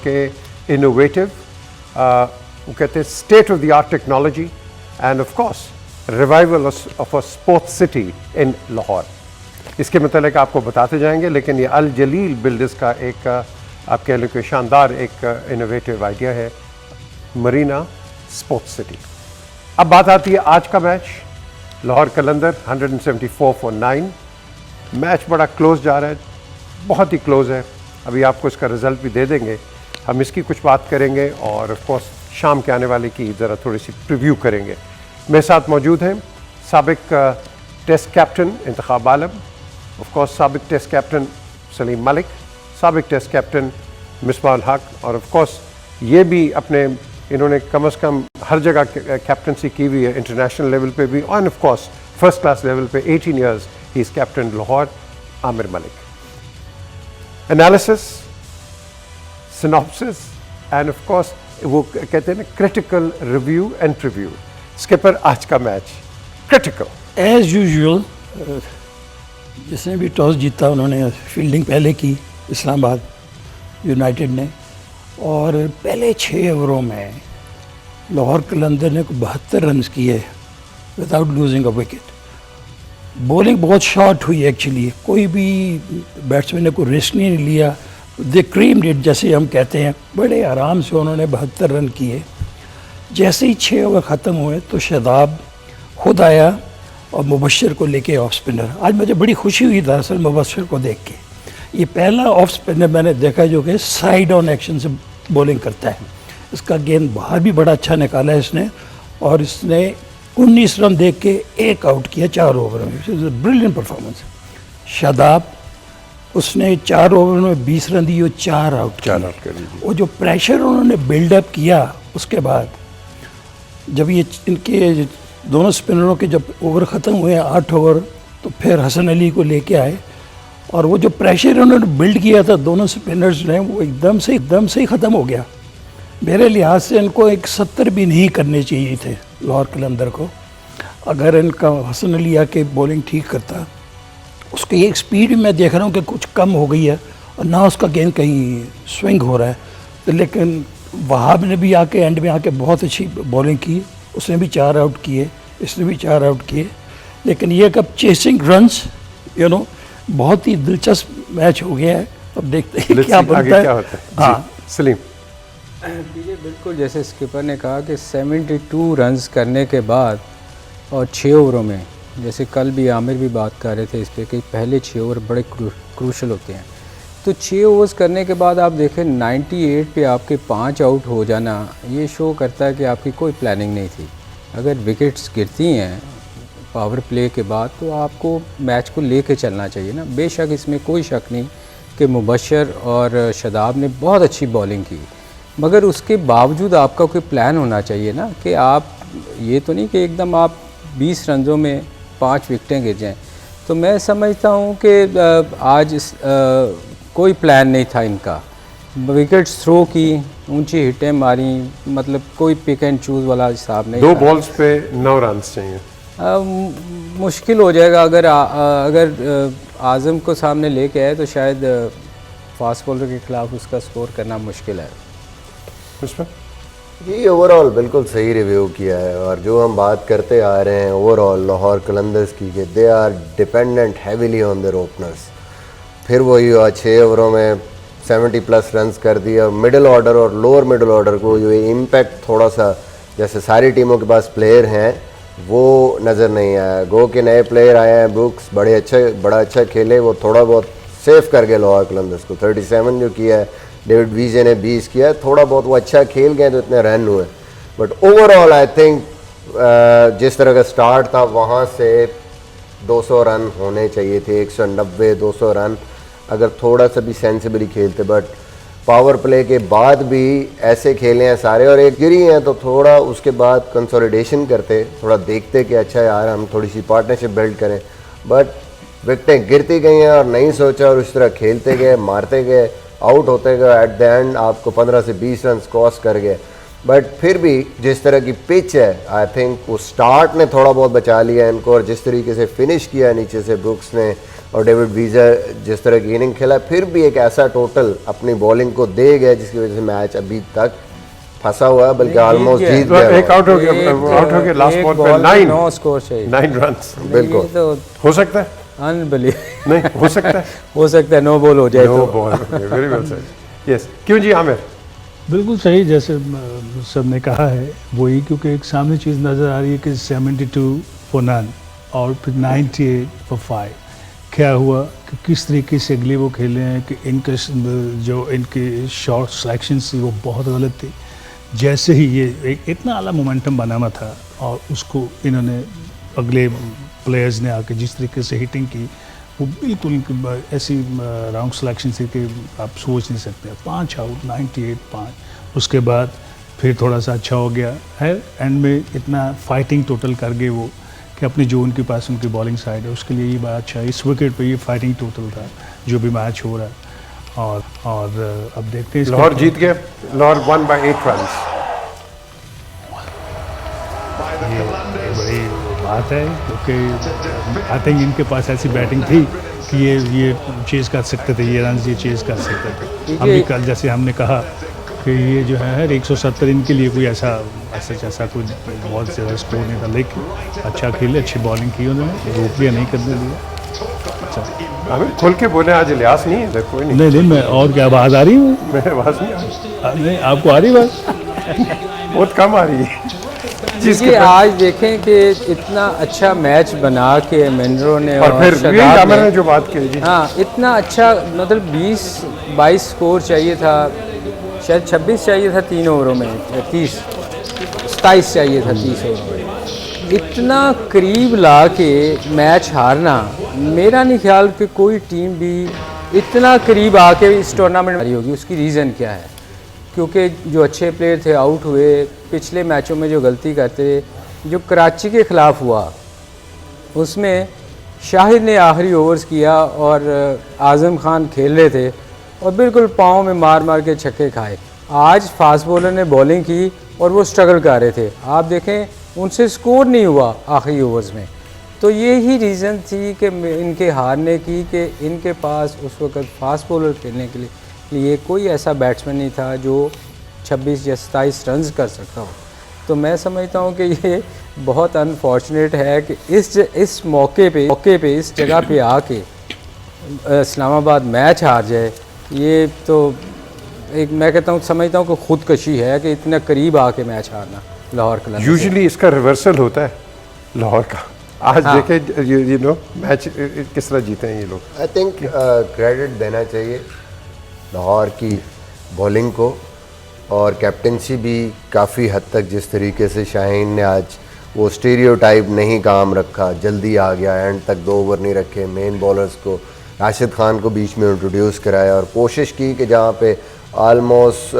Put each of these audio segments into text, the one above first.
के इनोवेटिव, वो कहते हैं state of the art technology and of course revival of a sports city in Lahore. इसके मतलब आपको बताते जाएंगे, लेकिन ये अल जलील बिल्डर्स का एक आप कह लो कि शानदार एक इनोवेटिव आइडिया है, मरीना स्पोर्ट्स सिटी। अब बात आती है आज का match, Lahore Qalandar 174 for 9। Match बड़ा क्लोज जा रहा है, बहुत ही क्लोज है। अभी आपको इसका रिजल्ट भी दे देंगे, हम इसकी कुछ बात करेंगे और ऑफ कोर्स शाम के आने वाले की ज़रा थोड़ी सी प्रीव्यू करेंगे। मेरे साथ मौजूद हैं साबिक test captain Intikhab Alam, of course साबिक टेस्ट कैप्टन सलीम मलिक, साबिक टेस्ट कैप्टन मिसबाह उल हक, और ऑफ कोर्स ये भी अपने इन्होंने कम से कम हर जगह कैप्टनसी की हुई है, इंटरनेशनल लेवल पे भी, और of course first class level पे 18 years he is captain Lahore, Aamir Malik. Analysis, synopsis and of course वो कहते हैं ना critical review and preview. Skipper आज का मैच क्रिटिकल एज यूजुअल, जिसने भी टॉस जीता उन्होंने फील्डिंग पहले की इस्लामाबाद यूनाइटेड ने, और पहले 6 ओवरों में लाहौर कलंदर ने 72 रन किए without losing a wicket. Bowling बहुत शॉर्ट हुई एक्चुअली, कोई भी बैट्समैन ने कोई रिस्क नहीं लिया, दे क्रीम्ड इट जैसे हम कहते हैं, बड़े आराम से उन्होंने 72 रन किए। जैसे ही 6 ओवर ख़त्म हुए तो शादाब खुद आया और मुबशर को लेके ऑफ स्पिनर। आज मुझे बड़ी खुशी हुई दरअसल मुबशर को देख के, ये पहला ऑफ स्पिनर मैंने देखा जो कि साइड ऑन एक्शन से बॉलिंग करता है। इसका गेंद बाहर भी बड़ा अच्छा निकाला है इसने, और इसने 19 रन देख के 1 आउट किया 4 ओवर में, ब्रिलियंट परफॉर्मेंस। शादाब उसने 4 ओवर में 20 रन दिए और 4 आउट किए। वो जो प्रेशर उन्होंने बिल्डअप किया उसके बाद, जब ये इनके दोनों स्पिनरों के जब ओवर ख़त्म हुए 8 ओवर, तो फिर हसन अली को लेके आए, और वो जो प्रेशर उन्होंने बिल्ड किया था दोनों स्पिनर्स ने, वो एकदम से ही ख़त्म हो गया। मेरे लिहाज से इनको 70 भी नहीं करने चाहिए थे लाहौर कलंदर को। अगर इनका हसन अली आके बॉलिंग ठीक करता, उसकी एक स्पीड मैं देख रहा हूँ कि कुछ कम हो गई है, और ना उसका गेंद कहीं स्विंग हो रहा है। तो लेकिन वहाब ने भी आके एंड में आके बहुत अच्छी बॉलिंग की, उसने भी 4 आउट किए, इसने भी 4 आउट किए। लेकिन ये कब चेसिंग रन्स, बहुत ही दिलचस्प मैच हो गया है। अब देखते हैं क्या बनता है। हाँ सलीम बिल्कुल जैसे स्किपर ने कहा कि 72 रन्स करने के बाद और 6 ओवरों में, जैसे कल भी आमिर भी बात कर रहे थे इस पर कि पहले 6 ओवर बड़े क्रूशल होते हैं, तो 6 ओवर्स करने के बाद आप देखें 98 पे आपके 5 आउट हो जाना, ये शो करता है कि आपकी कोई प्लानिंग नहीं थी। अगर विकेट्स गिरती हैं पावर प्ले के बाद तो आपको मैच को लेके चलना चाहिए ना। बेशक इसमें कोई शक नहीं कि मुबशर और शादाब ने बहुत अच्छी बॉलिंग की, मगर उसके बावजूद आपका कोई प्लान होना चाहिए ना, कि आप ये तो नहीं कि एकदम आप 20 रनों में 5 विकेटें गिर जाएं। तो मैं समझता हूँ कि आज कोई प्लान नहीं था इनका। विकेट्स थ्रो की, ऊंची हिटें मारी, मतलब कोई पिक एंड चूज़ वाला हिसाब नहीं। 2 बॉल्स पे 9 रन चाहिए। मुश्किल हो जाएगा अगर आज़म को सामने लेके आए तो शायद फास्ट बॉलर के खिलाफ उसका स्कोर करना मुश्किल है। ये ओवरऑल बिल्कुल सही रिव्यू किया है, और जो हम बात करते आ रहे हैं ओवरऑल लाहौर कलंदर्स की, कि they are dependent heavily on their openers. फिर वही हुआ 6 ओवरों में 70+ रन्स कर दिया। मिडिल ऑर्डर और लोअर मिडिल ऑर्डर को जो इम्पैक्ट थोड़ा सा, जैसे सारी टीमों के पास प्लेयर हैं, वो नज़र नहीं आया। गो के नए प्लेयर आए हैं, ब्रुक्स बड़ा अच्छा खेले, वो थोड़ा बहुत सेफ कर गए लाहौर कलंदर्स को। 37 जो किया है, डेविड वीजे ने 20 किया है, थोड़ा बहुत वो अच्छा खेल गए तो इतने रन हुए। बट ओवरऑल आई थिंक जिस तरह का स्टार्ट था वहाँ से 200 रन होने चाहिए थे, 190-200 रन अगर थोड़ा सा भी सेंसिबली खेलते। बट पावर प्ले के बाद भी ऐसे खेले हैं सारे, और एक गिरी हैं तो थोड़ा उसके बाद कंसोलिडेशन करते, थोड़ा देखते कि अच्छा यार हम थोड़ी सी पार्टनरशिप बिल्ड करें। बट विकेटें गिरती गई हैं और नहीं सोचा, और उस तरह खेलते गए, मारते गए, आउट होते गए। एट द एंड आपको 15 से 20 रन क्रॉस कर गए। बट फिर भी जिस तरह की पिच है, आई थिंक वो स्टार्ट ने थोड़ा बहुत बचा लिया इनको, और जिस तरीके से फिनिश किया नीचे से ब्रुक्स ने, और डेविड वीज़र जिस तरह की इनिंग खेला, फिर भी एक ऐसा टोटल अपनी बॉलिंग को दे गया जिसकी वजह से मैच अभी तक फंसा हुआ है, बल्कि ऑलमोस्ट जीत तो गया। एक आउट हो गया लास्ट बॉल पे 9 स्कोर चाहिए, 9 रन्स। बिल्कुल तो हो सकता है, अनबिलीव नहीं हो सकता है, हो सकता है 9 बॉल हो जाए नो तो। Ball. Very well said. Yes, क्यों जी आमिर? बिल्कुल सही, जैसे सब ने कहा है वही, क्योंकि एक सामने चीज़ नज़र आ रही है कि 72 फॉर नन और फिर 98 फॉर 5। क्या हुआ कि किस तरीके से अगले वो खेले हैं कि इनके जो इनके शॉट सिलेक्शन थी वो बहुत गलत थी। जैसे ही ये एक इतना आला मोमेंटम बना हुआ था और उसको इन्होंने अगले प्लेयर्स ने आके जिस तरीके से हिटिंग की, वो बिल्कुल ऐसी रॉन्ग सिलेक्शन थी कि आप सोच नहीं सकते। 5 आउट, 98 5। उसके बाद फिर थोड़ा सा अच्छा हो गया है, एंड में इतना फाइटिंग टोटल कर गए वो कि अपनी जो उनके पास उनकी बॉलिंग साइड है उसके लिए ये बड़ा अच्छा है। इस विकेट पे ये फाइटिंग टोटल था जो भी मैच हो रहा है। और अब देखते हैं लाहौर जीत गए, लाहौर वन बाय 8 रन्स। ये बड़ी बात है, क्योंकि आई थिंक इनके पास ऐसी बैटिंग थी कि ये चेज़ कर सकते थे, ये रन ये चेज़ कर सकते थे। हम भी कल जैसे हमने कहा कि ये जो है 170 इनके लिए कोई ऐसा कोई बहुत ज़्यादा स्कोर नहीं था, लेकिन अच्छा खेले, अच्छी बॉलिंग की उन्होंने, रोक लिया, नहीं करने दिया। आमिर खुल के बोले, आज लिहाज नहीं है, कोई नहीं। नहीं मैं और क्या आवाज़ आ रही हूँ? मेरे आवाज नहीं आ रही, नहीं, आपको आ रही बात? बहुत कम आ रही है। ये आज देखें कि इतना अच्छा मैच बना के मनरो ने और फिर शादाब यही आमिर ने जो बात की जी, हाँ, इतना अच्छा, मतलब 20-22 स्कोर चाहिए था, शायद 26 चाहिए था 3 ओवरों में, 27 चाहिए था 30 ओवर में। इतना करीब ला के मैच हारना, मेरा नहीं ख्याल कि कोई टीम भी इतना करीब आके इस टूर्नामेंट में हारी होगी। उसकी रीज़न क्या है? क्योंकि जो अच्छे प्लेयर थे आउट हुए, पिछले मैचों में जो गलती करते, जो कराची के ख़िलाफ़ हुआ उसमें शाहिद ने आखिरी ओवर्स किया और आज़म खान खेल रहे थे और बिल्कुल पाँव में मार मार के छक्के खाए। आज फास्ट बॉलर ने बॉलिंग की और वो स्ट्रगल कर रहे थे, आप देखें उनसे स्कोर नहीं हुआ आखिरी ओवर्स में। तो ये ही रीज़न थी कि इनके हारने की, कि इनके पास उस वक्त फास्ट बॉलर खेलने के लिए कोई ऐसा बैट्समैन नहीं था जो 26 या 27 रन्स कर सकता हो। तो मैं समझता हूँ कि ये बहुत अनफॉर्चुनेट है कि इस मौके पे इस जगह पे आके इस्लामाबाद मैच हार जाए। ये तो एक, मैं कहता हूँ, समझता हूँ कि खुदकशी है कि इतना करीब आके मैच हारना लाहौर कलंदर्स। यूजुअली इसका रिवर्सल होता है लाहौर का। आज देखें यू नो मैच किस तरह जीते हैं ये लोग। आई थिंक क्रेडिट देना चाहिए लाहौर की बॉलिंग को, और कैप्टनसी भी काफ़ी हद तक जिस तरीके से शाहीन ने आज वो स्टीरियोटाइप नहीं काम रखा, जल्दी आ गया, एंड तक 2 ओवर नहीं रखे, मेन बॉलर्स को राशिद खान को बीच में इंट्रोड्यूस कराया और कोशिश की कि जहाँ पे ऑलमोस्ट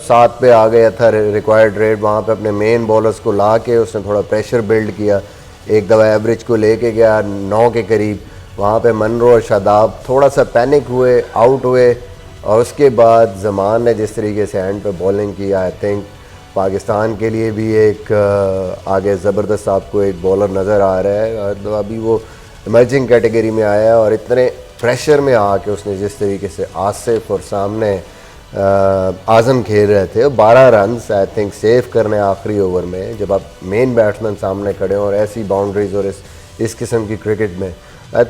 7 पे आ गया था रिक्वायर्ड रेट, वहाँ पे अपने मेन बॉलर्स को ला के उसने थोड़ा प्रेशर बिल्ड किया। एक दफ़ा एवरेज को लेके गया 9 के करीब, वहाँ पे मनरो और शादाब थोड़ा सा पैनिक हुए, आउट हुए, और उसके बाद ज़मान ने जिस तरीके से एंड पे बॉलिंग की, आई थिंक पाकिस्तान के लिए भी एक आगे ज़बरदस्त आपको एक बॉलर नज़र आ रहा है। और अभी वो इमर्जिंग कैटेगरी में आया है और इतने प्रेशर में आके उसने जिस तरीके से आसिफ और सामने आज़म खेल रहे थे, 12 रन आई थिंक सेव करने आखिरी ओवर में, जब आप मेन बैट्समैन सामने खड़े हों और ऐसी बाउंड्रीज और इस किस्म की क्रिकेट में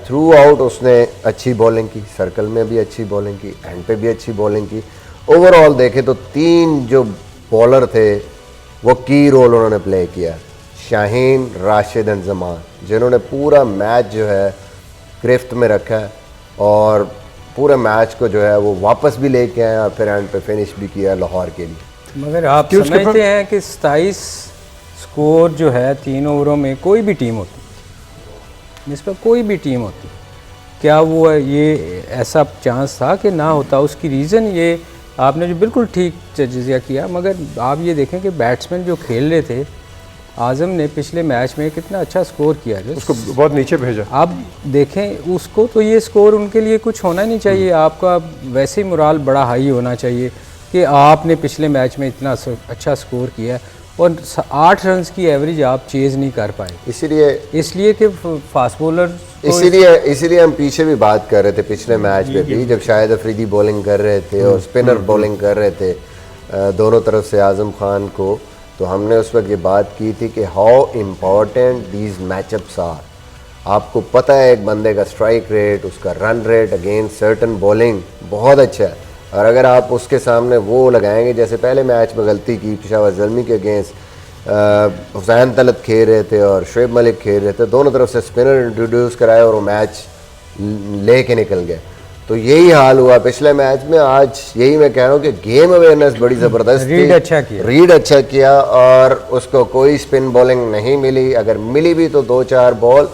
थ्रू आउट उसने अच्छी बॉलिंग की, सर्कल में भी अच्छी बॉलिंग की, एंड पे भी अच्छी बॉलिंग की। ओवरऑल देखे तो 3 जो बॉलर थे वो की रोल उन्होंने प्ले किया, शाहीन, राशिद एंड ज़मान, जिन्होंने पूरा मैच जो है गिरफ्त में रखा है और पूरे मैच को जो है वो वापस भी लेके आए और फिर एंड पे फिनिश भी किया लाहौर के लिए। मगर आप समझते हैं कि 27 स्कोर जो है 3 ओवरों में कोई भी टीम होती, इस पर कोई भी टीम होती, क्या वो ये ऐसा चांस था कि ना होता? उसकी रीज़न ये आपने जो बिल्कुल ठीक तजिया किया, मगर आप ये देखें कि बैट्समैन जो खेल रहे थे, आज़म ने पिछले मैच में कितना अच्छा स्कोर किया, उसको बहुत नीचे भेजा। आप देखें उसको, तो ये स्कोर उनके लिए कुछ होना नहीं चाहिए। आपका वैसे ही मोराल बड़ा हाई होना चाहिए कि आपने पिछले मैच में इतना अच्छा स्कोर किया और 8 रन की एवरेज आप चेज़ नहीं कर पाए, इसलिए कि फास्ट बॉलर इसीलिए हम पीछे भी बात कर रहे थे पिछले मैच में भी, जब शाहिद अफरीदी बॉलिंग कर रहे थे और स्पिनर बॉलिंग कर रहे थे दोनों तरफ से आज़म खान को, तो हमने उस वक्त ये बात की थी कि how important these matchups are. आपको पता है एक बंदे का स्ट्राइक रेट, उसका run rate against certain bowling बहुत अच्छा है, और अगर आप उसके सामने वो लगाएंगे, जैसे पहले मैच में गलती की पेशावर ज़ल्मी के अगेंस्ट हुसैन तलत खेल रहे थे और शुएब मलिक खेल रहे थे, दोनों तरफ से स्पिनर इंट्रोड्यूस कराए और वो मैच ले के निकल गए। तो यही हाल हुआ पिछले मैच में। आज यही मैं कह रहा हूँ कि गेम अवेयरनेस बड़ी ज़बरदस्त थी, रीड अच्छा किया और उसको कोई स्पिन बॉलिंग नहीं मिली, अगर मिली भी तो 2-4 बॉल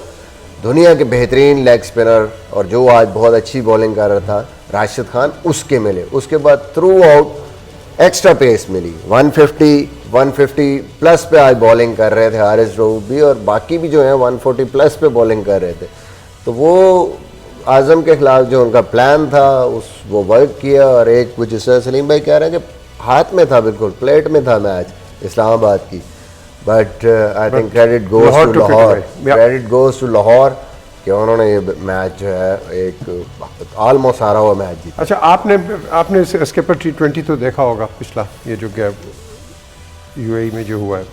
दुनिया के बेहतरीन लेग स्पिनर और जो आज बहुत अच्छी बॉलिंग कर रहा था राशिद खान, उसके मिले। उसके बाद थ्रू आउट एक्स्ट्रा पेस मिली, 150 प्लस पे आज बॉलिंग कर रहे थे हारिस रऊफ भी, और बाकी भी जो है 140 प्लस पे बॉलिंग कर रहे थे। तो वो आज़म के खिलाफ जो उनका प्लान था वो वर्क किया, और एक वो जिस तरह सलीम भाई कह रहे हैं कि हाथ में था, बिल्कुल प्लेट में था मैच इस्लामाबाद की, but I think credit goes to Lahore कि उन्होंने ये मैच जो है एक ऑलमोस्ट हारा हुआ मैच जीता। अच्छा, आपने इसके पर T20 तो देखा होगा पिछला, ये जो गया UAE में जो हुआ है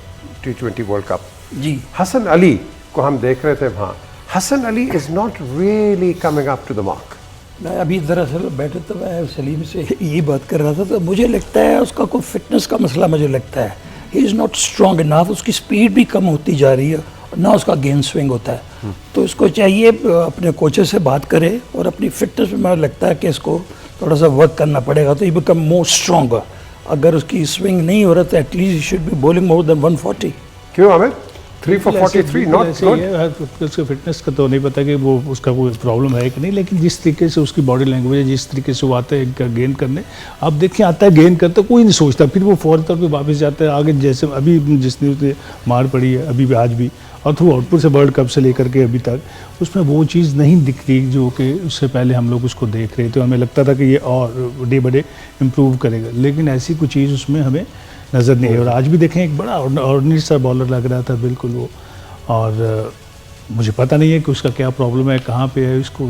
T20 वर्ल्ड कप जी। हसन अली को हम देख रहे थे वहाँ, Hasan Ali is not really coming up to the mark. मैं अभी दरअसल बैठे तो मैं सलीम से यही बात कर रहा था, तो मुझे लगता है उसका कोई फिटनेस का मसला, मुझे लगता है he is not strong enough, उसकी स्पीड भी कम होती जा रही है, ना उसका गेंद स्विंग होता है। तो इसको चाहिए अपने कोचेस से बात करे और अपनी फिटनेस में मुझे लगता है कि इसको थोड़ा सा वर्क करना पड़ेगा, तो ये बिकम मोर स्ट्रॉन्गर। अगर उसकी स्विंग नहीं हो रहा तो at least he should be bowling more than 140। क्यों आमिर? 3 for 43 not good. उसके फिटनेस का तो नहीं पता कि वो उसका कोई प्रॉब्लम है कि नहीं, लेकिन जिस तरीके से उसकी बॉडी लैंग्वेज है, जिस तरीके से वो आता है गेंद करने, आप देखिए आता है गेंद करता, कोई नहीं सोचता, फिर वो फौरन तौर पे वापस जाता है आगे, जैसे अभी जिसने उसे मार पड़ी है अभी भी आज भी, और थ्रू आउटपुट से वर्ल्ड कप से लेकर के अभी तक उसमें वो चीज़ नहीं दिख रही जो कि उससे पहले हम लोग उसको देख रहे थे। हमें लगता था कि ये और डे बाय डे इम्प्रूव करेगा, लेकिन ऐसी कोई चीज़ उसमें हमें नज़र नहीं है। और आज भी देखें एक बड़ा ऑर्डिनरी सा बॉलर लग रहा था बिल्कुल वो, और मुझे पता नहीं है कि उसका क्या प्रॉब्लम है, कहाँ पे है, इसको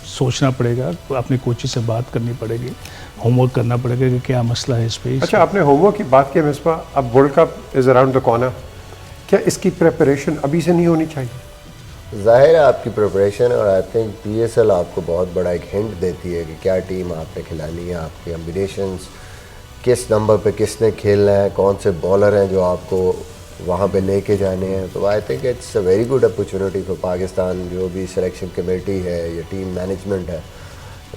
सोचना पड़ेगा, अपने कोचिंग से बात करनी पड़ेगी, होमवर्क करना पड़ेगा कि क्या मसला है इस पे। अच्छा, आपने होमवर्क की बात की मिसबा, अब world cup is around the corner, क्या इसकी प्रिपरेशन अभी से नहीं होनी चाहिए? ज़ाहिर है आपकी प्रिपरेशन, और आई थिंक PSL आपको बहुत बड़ा एक हिंट देती है कि क्या टीम आपने खिलानी है, आपके कॉम्बिनेशंस किस नंबर पे किसने खेलना है, कौन से बॉलर हैं जो आपको वहाँ पे लेके जाने हैं। तो आई think it's a very good opportunity for Pakistan, जो भी सिलेक्शन कमेटी है या टीम मैनेजमेंट है,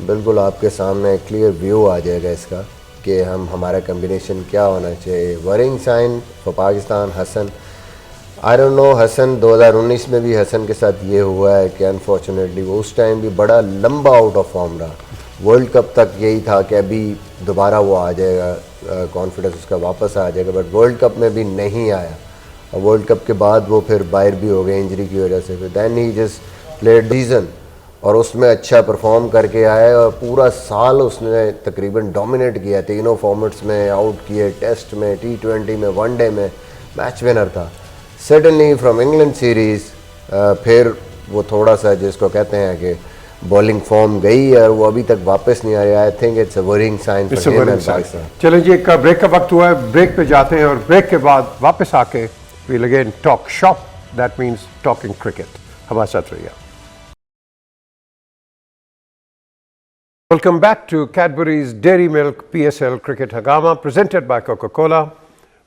बिल्कुल आपके सामने क्लियर व्यू आ जाएगा इसका कि हमारा कॉम्बिनेशन क्या होना चाहिए। Worrying sign for Pakistan Hasan, I don't know, Hasan 2019 में भी हसन के साथ ये हुआ है कि अनफॉर्चुनेटली वो उस टाइम भी बड़ा लंबा आउट ऑफ फॉर्म रहा, वर्ल्ड कप तक यही था कि अभी दोबारा वो आ जाएगा, कॉन्फिडेंस उसका वापस आ जाएगा, बट वर्ल्ड कप में भी नहीं आया, और वर्ल्ड कप के बाद वो फिर बाहर भी हो गए इंजरी की वजह से। फिर दैन ही जस्ट प्लेड सीजन और उसमें अच्छा परफॉर्म करके आया, और पूरा साल उसने तकरीबन डोमिनेट किया, तीनों फॉर्मेट्स में आउट किए, टेस्ट में, T20 में, वनडे में मैच विनर था। सडनली फ्रॉम इंग्लैंड सीरीज़ फिर वो थोड़ा सा जिसको कहते हैं कि बॉलिंग फॉर्म गई और वो अभी तक वापस नहीं आ रहा। I think it's a worrying sign for him and Pakistan. चलें जी, एक ब्रेक का वक्त हुआ है, ब्रेक पे जाते हैं और ब्रेक के बाद वापस आके we'll again talk shop, that means talking cricket. हमारे साथ रहिए। Welcome back to Cadbury's Dairy Milk PSL Cricket Hagama, presented by Coca-Cola,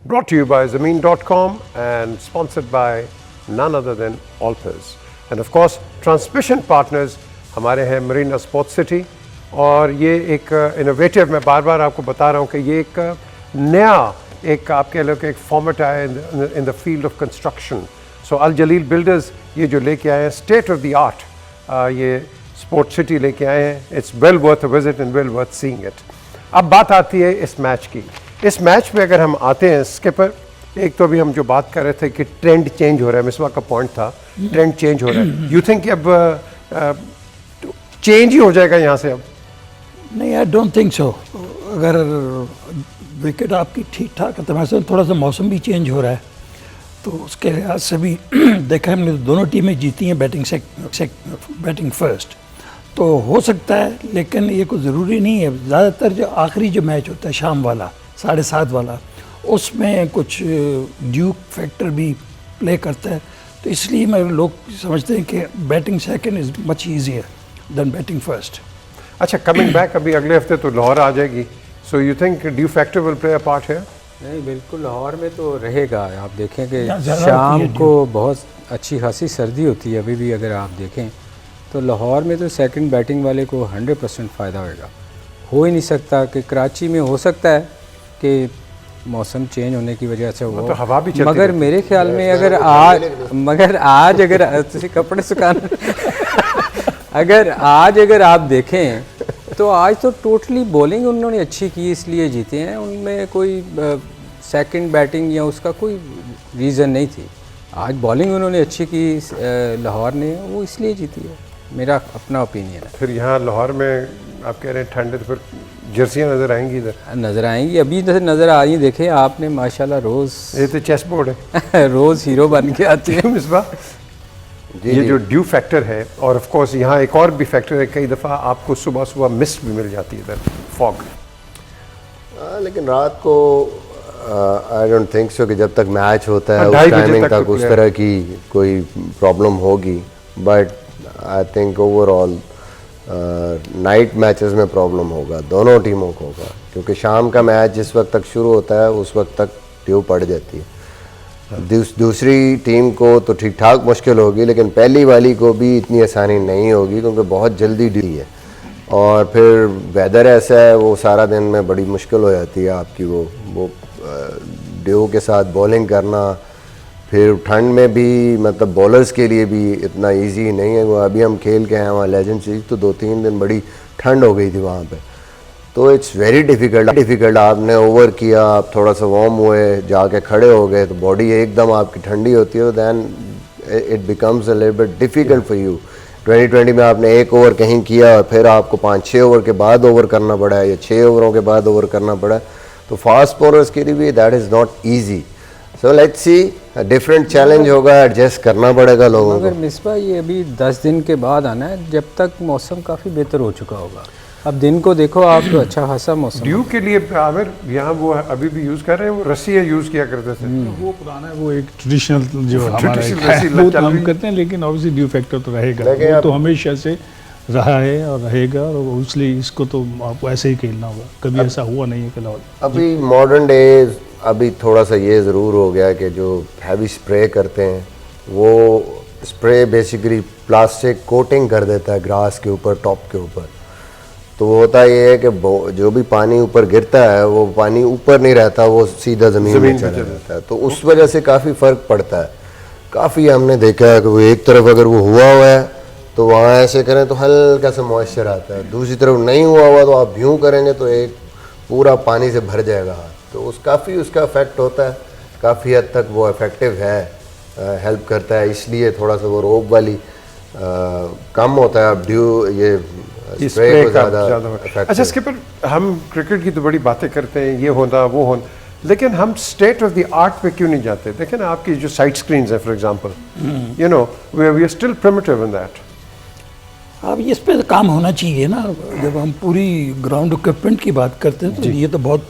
brought to you by Zameen.com and sponsored by none other than Alpers. And of course, transmission partners हमारे हैं Marina sports city, और ये एक innovative, मैं बार बार आपको बता रहा हूँ कि ये एक नया एक आप कह लो कि एक फॉर्मेट आया in the field of construction. So Al Jalil builders ये जो लेके आए हैं स्टेट ऑफ द आर्ट, ये स्पोर्ट्स सिटी लेके आए हैं। It's well worth a visit and well worth seeing it. अब बात आती है इस मैच की। इस मैच में अगर हम आते हैं स्किपर, एक तो अभी हम जो बात कर रहे थे कि ट्रेंड चेंज हो रहा है, मिसबा का पॉइंट था ट्रेंड चेंज हो रहा है। यू थिंक अब चेंज ही हो जाएगा यहाँ से? अब नहीं, आई डोंट थिंक सो। अगर विकेट आपकी ठीक ठाक है, तो वैसे थोड़ा सा मौसम भी चेंज हो रहा है, तो उसके लिहाज से भी देखा हमने दोनों टीमें जीती हैं बैटिंग फर्स्ट, तो हो सकता है, लेकिन ये कोई ज़रूरी नहीं है। ज़्यादातर जो आखिरी जो मैच होता है शाम वाला 7:30 वाला, उसमें कुछ ड्यूक फैक्टर भी प्ले करता है, तो इसलिए मैं लोग समझते हैं कि batting second is much easier than batting first. अच्छा, कमिंग बैक, अभी अगले हफ्ते तो लाहौर आ जाएगी, so you think due factor will play a part है? नहीं, बिल्कुल लाहौर में तो रहेगा। आप देखें कि यहाँ ज़्यादा शाम होती है को बहुत अच्छी खासी सर्दी होती है अभी भी, अगर आप देखें तो लाहौर में तो सेकंड बैटिंग वाले को 100% फ़ायदा होगा। हो ही नहीं सकता कि कराची में हो सकता है कि मौसम चेंज होने की वजह से तो हवा भी चलती मगर रहती मेरे ख्याल में अगर आज अगर तुसी कपड़े सुखाना अगर आप देखें तो आज तो टोटली बॉलिंग उन्होंने अच्छी की, इसलिए जीते हैं। उनमें कोई सेकंड बैटिंग या उसका कोई रीज़न नहीं थी। आज बॉलिंग उन्होंने अच्छी की लाहौर ने, वो इसलिए जीती है, मेरा अपना ओपिनियन है। फिर यहाँ लाहौर में आप कह रहे हैं ठंड है, तो फिर जर्सियाँ नज़र आएंगी इधर? नज़र आएंगी, अभी नज़र आ रही। देखें आपने माशाल्लाह रोज़, ये तो चेस बोर्ड है। रोज़ हीरो बन के आती है। मिसबा, ये जो ड्यू फैक्टर है, और ऑफ कोर्स यहाँ एक और भी फैक्टर है, कई दफ़ा आपको सुबह सुबह मिस्ट भी मिल जाती है इधर, फॉग। लेकिन रात को आई डोंट थिंक सो कि जब तक मैच होता है उस 2:30 बजे टाइमिंग तक तक उस तरह की कोई प्रॉब्लम होगी, but I think overall night matches में प्रॉब्लम होगा, दोनों टीमों को होगा, क्योंकि शाम का मैच जिस वक्त तक शुरू होता है उस वक्त तक ड्यू पड़ जाती है। दूसरी टीम को तो ठीक ठाक मुश्किल होगी, लेकिन पहली वाली को भी इतनी आसानी नहीं होगी, क्योंकि बहुत जल्दी ड्यू है, और फिर वेदर ऐसा है, वो सारा दिन में बड़ी मुश्किल हो जाती है आपकी वो ड्यू के साथ बॉलिंग करना। फिर ठंड में भी मतलब बॉलर्स के लिए भी इतना इजी नहीं है। वो अभी हम खेल के आए वहाँ लेजेंड सीरीज, तो 2-3 दिन बड़ी ठंड हो गई थी वहाँ पे, तो इट्स वेरी डिफ़िकल्ट। आपने ओवर किया, आप थोड़ा सा वार्म हुए, जाके खड़े हो गए, तो बॉडी एकदम आपकी ठंडी होती है, then it becomes a little bit difficult for you. 2020 में आपने एक ओवर कहीं किया, फिर आपको 5-6 ओवर के बाद ओवर करना पड़ा है, या 6 ओवरों के बाद ओवर करना पड़ा है, तो फास्ट बॉलर्स के लिए भी that is not easy. So let's see, different challenge होगा, एडजस्ट करना पड़ेगा लोगों को। मगर मिसबा ये अभी 10 दिन के बाद आना है, जब तक मौसम काफ़ी बेहतर हो चुका होगा। अब दिन को देखो आप, तो अच्छा खासा मौसम। ड्यू के लिए आमिर यहाँ वो अभी भी यूज़ कर रहे हैं, वो रस्सी यूज़ किया करते थे। वो पुराना है, वो एक ट्रेडिशनल जो हमारा Traditional एक है, रस्सी वो तो चल हम रही। करते हैं, लेकिन ऑब्वियसली ड्यू फैक्टर तो रहेगा, लेकिन वो तो हमेशा से रहा है और रहेगा, और इसलिए इसको तो आपको ऐसे ही खेलना होगा। कभी ऐसा हुआ नहीं है कि लाहौर अभी मॉडर्न डेज अभी थोड़ा सा ये ज़रूर हो गया कि जो हैवी स्प्रे करते हैं, वो स्प्रे बेसिकली प्लास्टिक कोटिंग कर देता है ग्रास के ऊपर, टॉप के ऊपर। तो होता ये है कि जो भी पानी ऊपर गिरता है वो पानी ऊपर नहीं रहता, वो सीधा ज़मीन में चला जाता है, तो उस वजह से काफ़ी फ़र्क पड़ता है। काफ़ी हमने देखा है कि वो एक तरफ अगर वो हुआ है तो वहाँ ऐसे करें तो हल्का सा मॉइस्चर आता है, दूसरी तरफ नहीं हुआ हुआ तो आप यूँ करेंगे तो एक पूरा पानी से भर जाएगा हाथ, तो काफ़ी उसका इफेक्ट होता है। काफ़ी हद तक वो इफ़ेक्टिव है, हेल्प करता है, इसलिए थोड़ा सा वो रोब वाली कम होता है। अब ड्यू ये स्प्रे का ज़्यादा। अच्छा स्किपर, हम क्रिकेट की तो बड़ी बातें करते हैं, ये होना वो होना, लेकिन हम स्टेट ऑफ द आर्ट पे क्यों नहीं जाते? देखें ना, आपकी जो साइड स्क्रीन्स हैं for example, you know we are still primitive in that. अब इस पे काम होना चाहिए ना। जब हम पूरी ग्राउंड इक्विपमेंट की बात करते हैं तो ये तो बहुत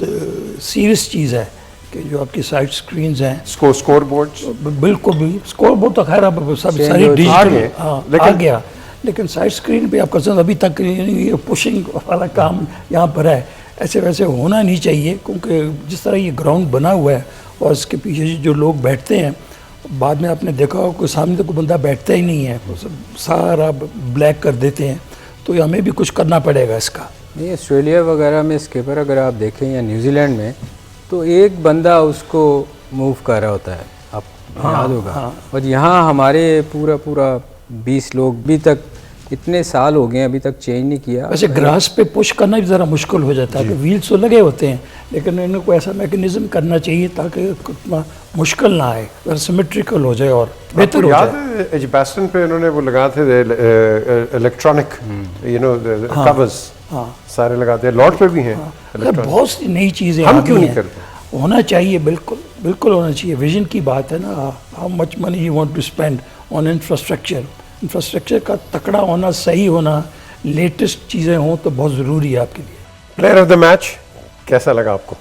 सीरियस चीज़ है कि जो आपकी साइड स्क्रीन्स हैं, स्कोर बोर्ड्स, बिल्कुल भी स्कोर बोर्ड तो खैर अब सब Change सारी हो डिजिटल आ गया, लेकिन साइड स्क्रीन पे आपका संग अभी तक ये पुशिंग वाला काम यहाँ पर है। ऐसे वैसे होना नहीं चाहिए, क्योंकि जिस तरह ये ग्राउंड बना हुआ है और इसके पीछे जो लोग बैठते हैं, बाद में आपने देखा हो कोई सामने तो कोई बंदा बैठता ही नहीं है, वो सब सारा ब्लैक कर देते हैं, तो हमें भी कुछ करना पड़ेगा इसका। नहीं, ऑस्ट्रेलिया वगैरह में स्किपर अगर आप देखें या न्यूजीलैंड में, तो एक बंदा उसको मूव कर रहा होता है, आप याद होगा। और यहाँ हमारे पूरा 20 लोग अभी तक, इतने साल हो गए अभी तक चेंज नहीं किया। वैसे ग्रास पे पुश करना भी ज़रा मुश्किल हो जाता है कि व्हील्स तो लगे होते हैं, लेकिन इनको ऐसा मैकेनिज्म करना चाहिए ताकि उतना मुश्किल ना आए, अगर सिमेट्रिकल हो जाए और बेहतर आपको हो याद जाए। है एजबैस्टन पे उन्होंने वो लगाए थे इलेक्ट्रॉनिक कवर्स, सारे लगाते हैं, लॉर्ड पे भी हैं अगर electronic। बहुत सी नई चीज़ें हम आ क्यों गई नहीं हैं, करते? होना चाहिए, बिल्कुल बिल्कुल होना चाहिए। विजन की बात है ना, how much money you want to spend on infrastructure. Infrastructure का तकड़ा होना, सही होना, लेटेस्ट चीज़ें हों तो बहुत ज़रूरी है आपके लिए। प्लेयर ऑफ द मैच कैसा लगा आपको?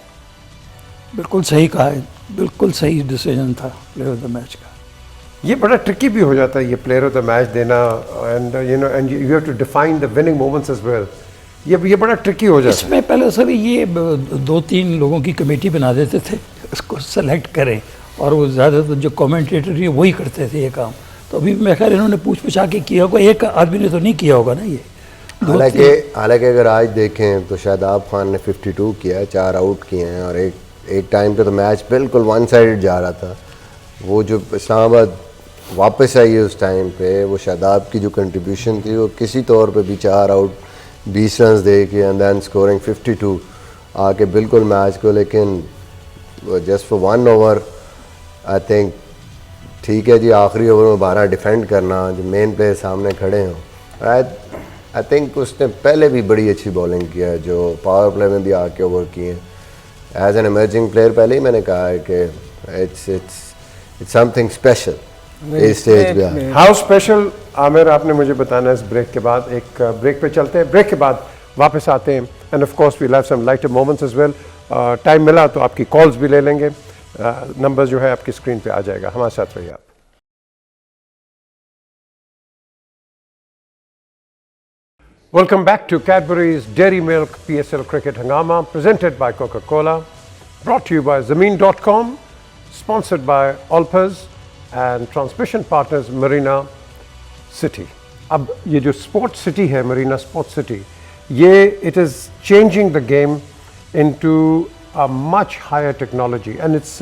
बिल्कुल सही कहा है, बिल्कुल सही डिसीजन था प्लेयर ऑफ द मैच का। ये बड़ा ट्रिकी भी हो जाता है ये प्लेयर ऑफ द मैच देना, and and you have to define the winning moments as well. ये बड़ा ट्रिकी हो जाता है। इसमें पहले सर ये 2-3 लोगों की कमेटी बना देते थे, उसको सेलेक्ट करें, और वो ज़्यादातर जो कमेंटेटर ये वही करते थे ये काम। तो अभी मैं खैर इन्होंने पूछ पूछा के किया होगा, एक आदमी ने तो नहीं किया होगा ना ये। हालांकि अगर आज देखें तो शादाब खान ने 52 किया, 4 आउट किए हैं, और एक टाइम पे तो मैच बिल्कुल वन साइडेड जा रहा था। वो जो इस्लामाबाद वापस आई है उस टाइम पे, वो शादाब की जो कंट्रीब्यूशन थी वो किसी तौर पे भी 4 आउट 20 रन दे के एंड देन स्कोरिंग 52 आके बिल्कुल मैच को, लेकिन just for 1 over I think ठीक है जी, आखिरी ओवर में 12 डिफेंड करना, जो मेन प्लेयर सामने खड़े हों। आई थिंक उसने पहले भी बड़ी अच्छी बॉलिंग किया है, जो पावर प्ले में भी आके ओवर किए हैं। एज एन इमर्जिंग प्लेयर पहले ही मैंने कहा है कि इट्स समथिंग स्पेशल इस स्टेज पे। हाउ स्पेशल आमिर, आपने मुझे बताना है इस ब्रेक के बाद। एक ब्रेक पे चलते हैं, ब्रेक के बाद वापस आते हैं, and of course we have some lighter moments as well. Time मिला तो आपकी कॉल्स भी ले लेंगे, नंबर जो है आपकी स्क्रीन पे आ जाएगा। हमारे साथ रहिए आप। Welcome back to Cadbury's Dairy Milk PSL Cricket Hangama, presented by Coca-Cola, brought to you by Zameen.com, sponsored by Alpers and transmission partners Marina City. अब ये जो स्पोर्ट सिटी है, मरीना स्पोर्ट सिटी, ये it is changing the game into a much higher technology, and it's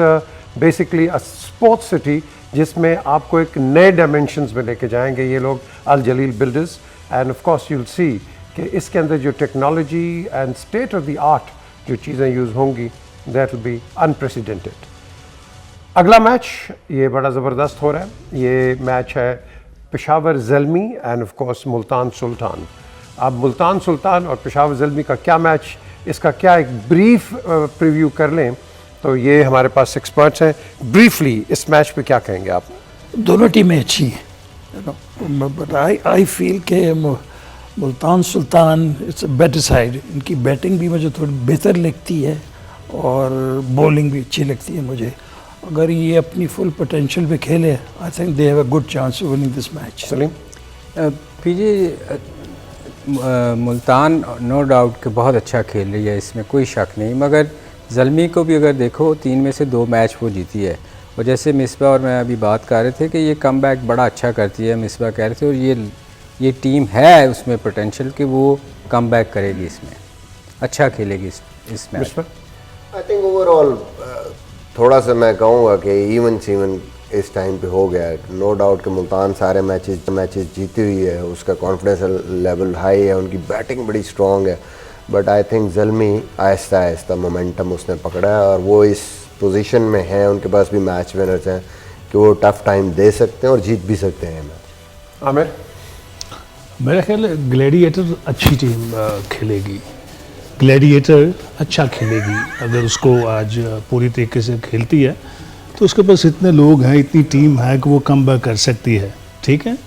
basically a sport city जिसमें आपको एक नए dimensions में लेके जाएंगे ये लोग, Al Jalil builders. And of course you'll see कि इसके अंदर जो technology and state of the art जो चीज़ें यूज़ होंगी, दैट विल बी अनप्रेसिडेंटेड। अगला मैच ये बड़ा ज़बरदस्त हो रहा है। ये मैच है Peshawar Zalmi and of course Multan Sultan. अब मुल्तान सुल्तान और पेशावर ज़ल्मी का क्या मैच, इसका क्या एक ब्रीफ प्रीव्यू कर लें तो ये हमारे पास एक्सपर्ट्स हैं। ब्रीफली इस मैच पे क्या कहेंगे आप? दोनों टीमें अच्छी हैं, बट आई फील के Multan Sultan it's a better side. इनकी बैटिंग भी मुझे थोड़ी बेहतर लगती है और बॉलिंग भी अच्छी लगती है मुझे। अगर ये अपनी फुल पोटेंशियल पे खेले, I think they have a good chance of winning this match. Salim? पीजे मुल्तान नो डाउट कि बहुत अच्छा खेल रही है, इसमें कोई शक नहीं, मगर ज़ल्मी को भी अगर देखो 3 में से 2 मैच वो जीती है। और जैसे मिसबा और मैं अभी बात कर रहे थे कि ये कमबैक बड़ा अच्छा करती है, मिसबा कह रहे थे, और ये टीम है उसमें पोटेंशियल कि वो कमबैक करेगी, इसमें अच्छा खेलेगी इस मैच। आई थिंक ओवरऑल थोड़ा सा मैं कहूँगा कि इवन सीवन इस टाइम पे हो गया है। नो डाउट कि मुल्तान सारे मैचेस जीती हुई है, उसका कॉन्फिडेंस लेवल हाई है, उनकी बैटिंग बड़ी स्ट्रॉन्ग है, but I think Zalmi Aahista Aahista momentum उसने पकड़ा है और वो इस पोजीशन में है, उनके पास भी मैच विनर्स हैं कि वो टफ टाइम दे सकते हैं और जीत भी सकते हैं मैच। आमिर? मेरा ख्याल है ग्लैडिएटर अच्छी टीम खेलेगी, ग्लैडिएटर अच्छा खेलेगी। अगर उसको आज पूरी तरीके से खेलती है तो उसके पास इतने लोग हैं, इतनी टीम है कि वो कमबैक कर सकती है। ठीक है,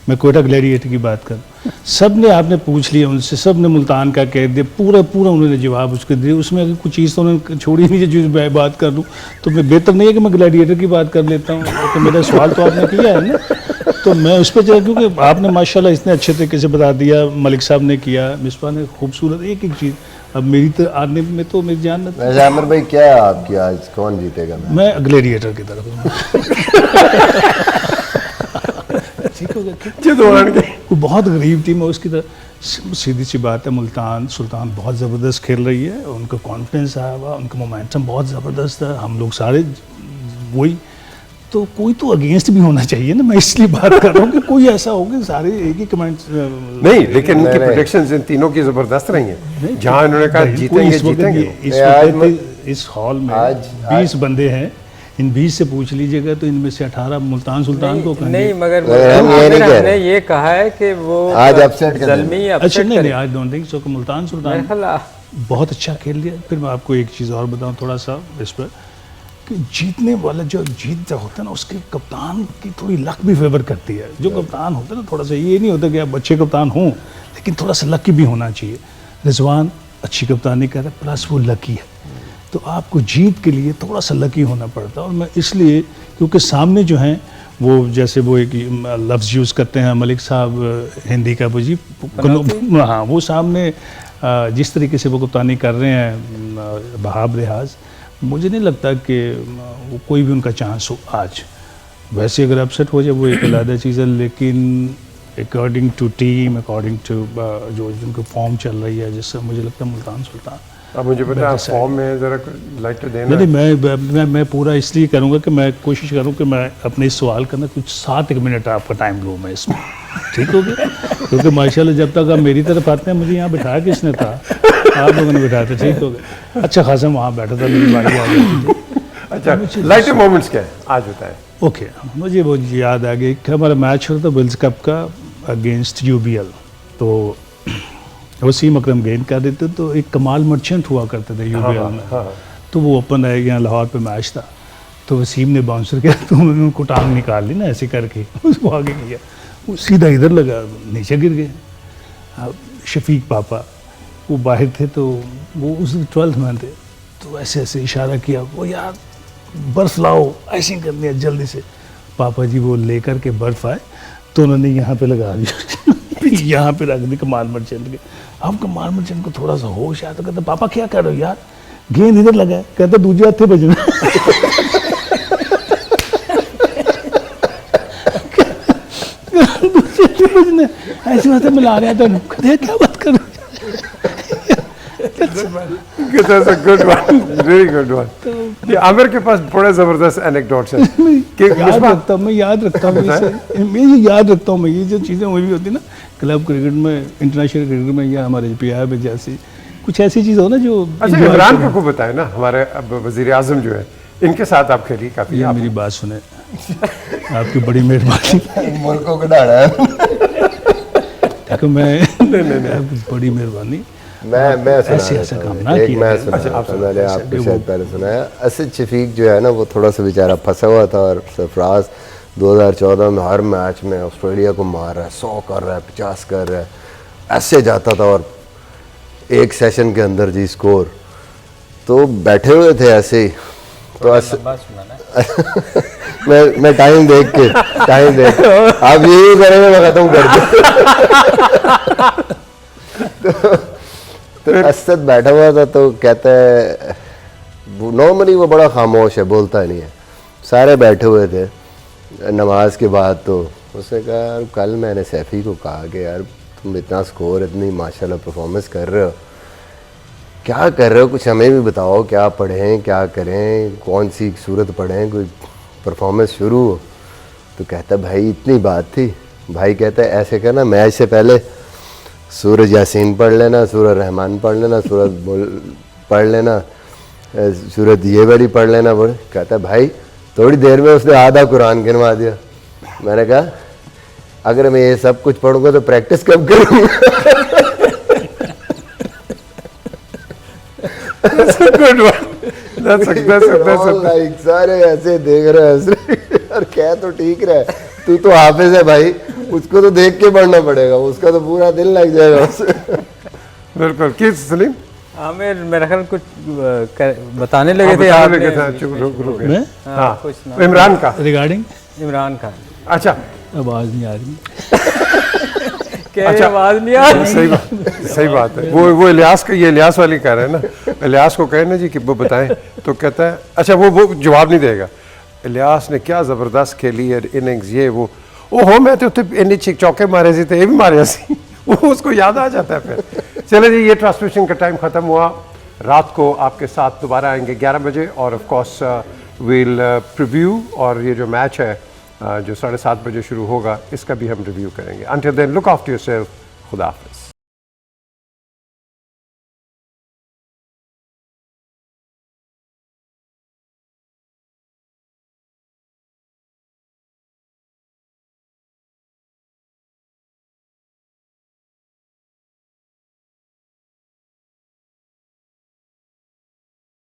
मैं कोयटा ग्लैडिएटर की बात करूँ, सब ने आपने पूछ लिया उनसे, सब ने मुल्तान का कह दिया, पूरा उन्होंने जवाब उसके दिए। उसमें अगर कुछ चीज़ तो उन्होंने छोड़ी नहीं है जो मैं बात कर दूँ, तो मैं बेहतर नहीं है कि मैं ग्लैडिएटर की बात कर लेता हूँ। तो मेरा सवाल तो आपने किया है ना, तो मैं उस पर चला, क्योंकि आपने माशाल्लाह इतने अच्छे तरीके से बता दिया, मलिक साहब ने किया, मिसबा ने खूबसूरत एक चीज़। अब मेरी तो आने में तो मेरी जान नहीं। वैसे आमिर भाई क्या है आपकी, आज कौन जीतेगा? मैं ग्लैडिएटर की तरफ हूँ। ठीक हो गया, वो बहुत गरीब टीम है उसकी तरह। सीधी सी बात है, मुल्तान सुल्तान बहुत ज़बरदस्त खेल रही है, उनका कॉन्फिडेंस आया हुआ, उनका मोमेंटम बहुत ज़बरदस्त है। हम लोग सारे वही, तो कोई तो अगेंस्ट भी होना चाहिए ना, मैं इसलिए बात कर रहा हूँ कि कोई ऐसा हो कि सारे एक ही कमेंट नहीं, लेकिन इनकी प्रेडिक्शंस इन तीनों की ज़बरदस्त रही हैं। जहाँ इन्होंने कहा जीतेंगे जीतेंगे, इस हॉल में आज- 20 बंदे हैं, इन 20 से पूछ लीजिएगा तो इनमें से 18 मुल्तान सुल्तान को कहेंगे। नहीं मगर हम ये नहीं कह हमने रहे। ये कहा है कि वो आज upset कर ज़ल्मी अच्छा अपसेट नहीं करे। नहीं, आई डोंट थिंक सो कि मुल्तान सुल्तान मेरे ख्याल बहुत अच्छा खेल लिया। फिर मैं आपको एक चीज़ और बताऊं थोड़ा सा इस पर, कि जीतने वाला जो जीत जो होता है ना, उसके कप्तान की थोड़ी लक भी फेवर करती है। जो कप्तान होता है ना, थोड़ा सा ये नहीं होता कि आप अच्छे कप्तान हों, लेकिन थोड़ा सा लकी भी होना चाहिए। रिजवान अच्छी कप्तानी कर रहा है, प्लस वो लकी है, तो आपको जीत के लिए थोड़ा सा लकी होना पड़ता है। और मैं इसलिए, क्योंकि सामने जो हैं वो जैसे वो एक लफ्ज़ यूज़ करते हैं मलिक साहब हिंदी का, वो जी हाँ, वो सामने जिस तरीके से वो कप्तानी कर रहे हैं बहाब रियाज, मुझे नहीं लगता कि वो कोई भी उनका चांस हो आज। वैसे अगर अपसेट हो जाए वो एक अलग चीज़ है, लेकिन according to team, according to जो जिनकी फॉर्म चल रही है, जिससे मुझे लगता है मुल्तान सुल्तान। अब मुझे पता है फॉर्म में ज़रा लाइट तो देना। नहीं, मैं पूरा इसलिए करूँगा कि मैं कोशिश करूँ कि मैं अपने इस सवाल का ना कुछ 7 मिनट आपका टाइम लूँ मैं इसमें, ठीक हो गया? क्योंकि माशाल्लाह जब तक आप मेरी तरफ आते हैं, मुझे यहाँ बिठाया किसने था? आप लोगों ने बिठाया था, ठीक हो गया। अच्छा खासा वहाँ बैठा था, मेरी बारी आ गई थी। अच्छा, लाइट मोमेंट्स क्या है आज बताएं। ओके, मुझे वो याद आ गई कि हमारा मैच हो रहा था विल्स कप का अगेंस्ट यूबीएल, तो वसीम अकरम गेंद कर देते, तो एक कमाल मर्चेंट हुआ करते थे यूबीएल में, तो वो ओपन है, यहाँ लाहौर पे मैच था, तो वसीम ने बाउंसर किया, तो उन्होंने उनको टांग निकाल ली ना ऐसे करके, उसको आगे किया, वो सीधा इधर लगा, नीचे गिर गए। अब शफीक पापा वो बाहर थे, तो वो उस 12th मैन थे, तो ऐसे ऐसे इशारा किया, वो यार बर्फ़ लाओ, ऐसे करनी है जल्दी से। पापा जी वो लेकर के बर्फ़ आए, तो उन्होंने यहाँ पे लगा दिया यहाँ पे रख दी कमाल मर्चेंट के। अब कमाल मर्चेंट को थोड़ा सा होश आया, तो कहते पापा क्या कर रहे हो यार, गेंद इधर लगा है, कहते दूसरे हाथ से बजना दूसरे हाथ से बजना, ऐसी बात मिला रहे हैं, तो कहते क्या बात कर रहे हो? Good one, very good one. ये आमिर के पास बड़े ज़बरदस्त एनेक्डोट्स हैं कि मैं याद रखता हूँ ये याद रखता हूँ मैं, ये जो चीज़ें हुई भी होती ना क्लब क्रिकेट में, इंटरनेशनल क्रिकेट में, या हमारे पीआई में, जैसी कुछ ऐसी चीज़ हो ना जो। अच्छा, इमरान को बताएं ना, हमारे अब वज़ीर आज़म जो है, इनके साथ आप खेली काफ़ी। ये मेरी बात सुने, आपकी बड़ी मेहरबानी, मुल्कों को डाला है। देखो मैं बड़ी मेहरबानी, मैं ऐसे ऐसा काम ना एक किया मैं करें। सुना मैंने आपको शायद पहले सुनाया। असद शफीक जो है ना, वो थोड़ा सा बेचारा फंसा हुआ था, और सरफराज 2014 में हर मैच में ऑस्ट्रेलिया को मार रहा है, 100 कर रहा है, 50 कर रहा है, ऐसे जाता था, और एक सेशन के अंदर जी स्कोर, तो बैठे हुए थे ऐसे ही, तो मैं टाइम देख के आप यही करेंगे, मैं खत्म कर दूँ। तो असद बैठा हुआ था, तो कहता है, नॉर्मली वो बड़ा खामोश है, बोलता नहीं है, सारे बैठे हुए थे नमाज के बाद, तो उसने कहा यार कल मैंने सैफ़ी को कहा कि यार तुम इतना स्कोर, इतनी माशाल्लाह परफॉर्मेंस कर रहे हो, क्या कर रहे हो, कुछ हमें भी बताओ, क्या पढ़ें, क्या करें, कौन सी सूरत पढ़ें, कोई परफॉर्मेंस शुरू हो। तो कहता भाई इतनी बात थी। भाई कहता है ऐसे करना, मैच से पहले सूरज यासीन पढ़ लेना, सूरज रहमान पढ़ लेना, पढ़ लेना, सूरत ये वाली पढ़ लेना। बोले कहता भाई थोड़ी देर में उसने आधा कुरान गिनवा दिया। मैंने कहा अगर मैं ये सब कुछ पढ़ूंगा तो प्रैक्टिस कब करूँगा। गुड वन, लाइक सारे ऐसे देख रहे हैं और क्या, तो ठीक रहा, तू तो हाफिज है भाई, उसको तो देख के पढ़ना पड़ेगा, उसका तो पूरा दिल लग जाएगा उससे। बिल्कुल। किस सलीम आमिर मेरा ख्याल कुछ बताने लगे थे आप, मैं हाँ कुछ ना, इमरान का, रिगार्डिंग इमरान खान अच्छा आवाज़ नहीं आ रही, क्या आवाज़ नहीं आ रही। सही बात है। वो इलियास का, ये इलियास वाली कह रहे हैं ना, इलियास को कहे ना जी कि वो बताएं, तो कहता है अच्छा वो जवाब नहीं देगा। इलियास ने क्या ज़बरदस्त खेली है इनिंग्स, ये वो ओहो मैं तो इन्नी चौके मारे सी, तो ये भी मारे सी, वो उसको याद आ जाता है फिर। चले जी, ये ट्रांसमिशन का टाइम ख़त्म हुआ। रात को आपके साथ दोबारा आएंगे 11 बजे, और ऑफ कोर्स विल प्रीव्यू, और ये जो मैच है जो 7:30 बजे शुरू होगा, इसका भी हम रिव्यू करेंगे। Until then look after yourself, खुदा हाफिज़।